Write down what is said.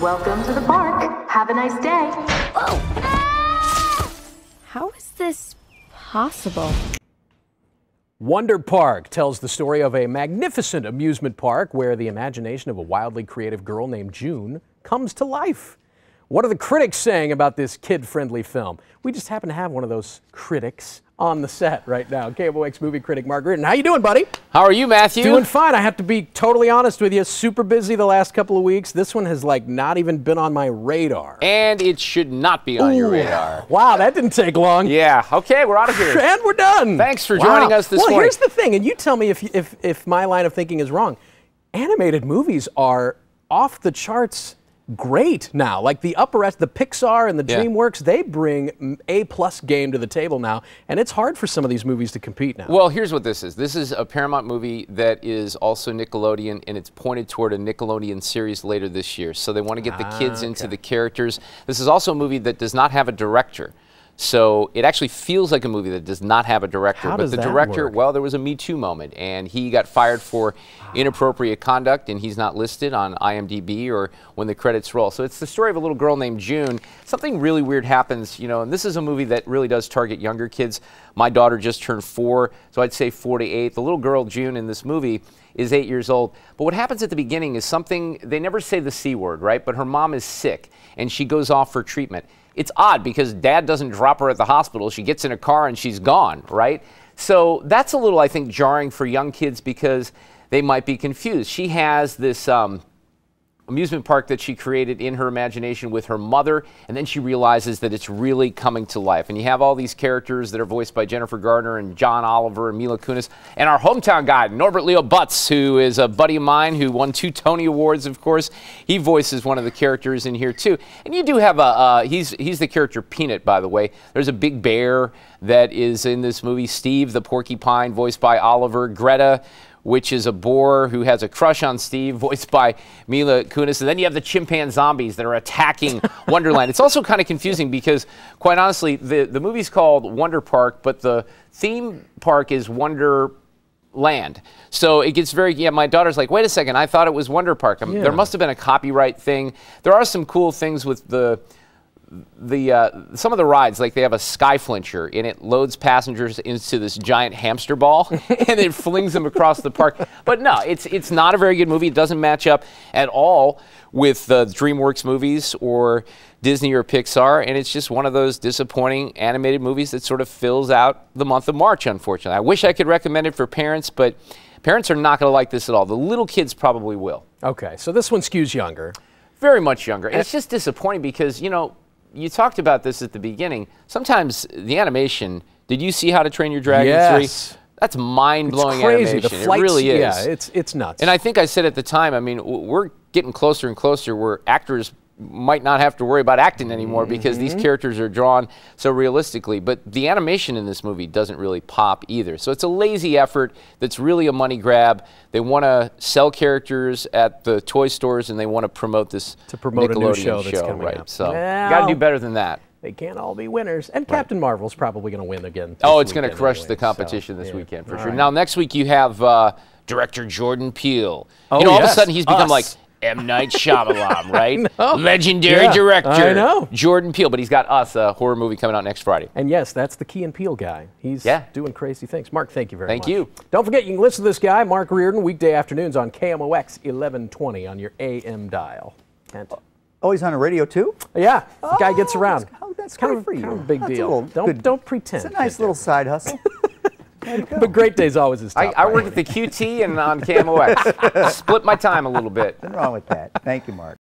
Welcome to the park. Have a nice day. Whoa! How is this possible? Wonder Park tells the story of a magnificent amusement park where the imagination of a wildly creative girl named June comes to life. What are the critics saying about this kid-friendly film? We just happen to have one of those critics on the set right now. KMOX movie critic Mark Reardon. How you doing, buddy? How are you, Matthew? Doing fine. I have to be totally honest with you. Super busy the last couple of weeks. This one has not even been on my radar. And it should not be on your radar. Wow, that didn't take long. Yeah. Okay, we're out of here. And we're done. Thanks for joining us this morning. Well, here's the thing, and you tell me if my line of thinking is wrong. Animated movies are off the charts great now. Like the Pixar and the DreamWorks, they bring A+ game to the table now, and it's hard for some of these movies to compete now. Well, here's what this is. This is a Paramount movie that is also Nickelodeon, and it's pointed toward a Nickelodeon series later this year. So they want to get the kids into the characters. This is also a movie that does not have a director. So it actually feels like a movie that does not have a director. How does but the that director, work? well, there was a Me Too moment, and he got fired for inappropriate conduct, and he's not listed on IMDb or when the credits roll. So it's the story of a little girl named June. Something really weird happens, you know, and this is a movie that really does target younger kids. My daughter just turned 4, so I'd say 4 to 8. The little girl, June, in this movie is 8 years old. But what happens at the beginning is something, they never say the C word, right? But her mom is sick, and she goes off for treatment. It's odd because dad doesn't drop her at the hospital. She gets in a car and she's gone, right? So that's a little, I think, jarring for young kids because they might be confused. She has this amusement park that she created in her imagination with her mother, and then she realizes that it's really coming to life. And you have all these characters that are voiced by Jennifer Gardner and John Oliver and Mila Kunis, and our hometown guy, Norbert Leo Butz, who is a buddy of mine who won 2 Tony Awards, of course. He voices one of the characters in here, too. And you do have he's the character Peanut, by the way. There's a big bear that is in this movie. Steve, the porcupine, voiced by Oliver. Greta, which is a boar who has a crush on Steve, voiced by Mila Kunis. And then you have the chimpanzee zombies that are attacking Wonderland. It's also kind of confusing because, quite honestly, the movie's called Wonder Park, but the theme park is Wonderland. So it gets very, my daughter's like, wait a second, I thought it was Wonder Park. There must have been a copyright thing. There are some cool things with some of the rides, like they have a sky flincher and it loads passengers into this giant hamster ball and it flings them across the park. But no, it's not a very good movie. It doesn't match up at all with the DreamWorks movies or Disney or Pixar, and it's just one of those disappointing animated movies that sort of fills out the month of March, unfortunately. I wish I could recommend it for parents, but parents are not going to like this at all. The little kids probably will. Okay, so this one skews younger. Very much younger. And it's just disappointing because, you know, you talked about this at the beginning. Sometimes the animation, did you see How to Train Your Dragon 3? That's mind-blowing animation. The flights, it really is. Yeah, it's nuts. And I think I said at the time, I mean, we're getting closer and closer where actors might not have to worry about acting anymore because these characters are drawn so realistically. But the animation in this movie doesn't really pop either. So it's a lazy effort that's really a money grab. They want to sell characters at the toy stores and they want to promote this Nickelodeon a new show that's coming right? up. So you well, got to do better than that. They can't all be winners. And Captain Marvel's probably going to win again. Oh, it's going to crush the competition this weekend for sure. Now, next week you have director Jordan Peele. Oh, you know, all of a sudden he's become like M. Night Shyamalan, right? Legendary director Jordan Peele. But he's got Us, a horror movie coming out next Friday. And yes, that's the Key and Peele guy. He's doing crazy things. Mark, thank you very much. Thank you. Don't forget, you can listen to this guy, Mark Reardon, weekday afternoons on KMOX 1120 on your AM dial. And oh, he's on the radio too? Yeah, the guy gets around. That's great for you. Kind of a big deal. Don't pretend. It's a nice little side hustle. But great days always is top. I work at the QT and on KMOX. Split my time a little bit. Nothing wrong with that. Thank you, Mark.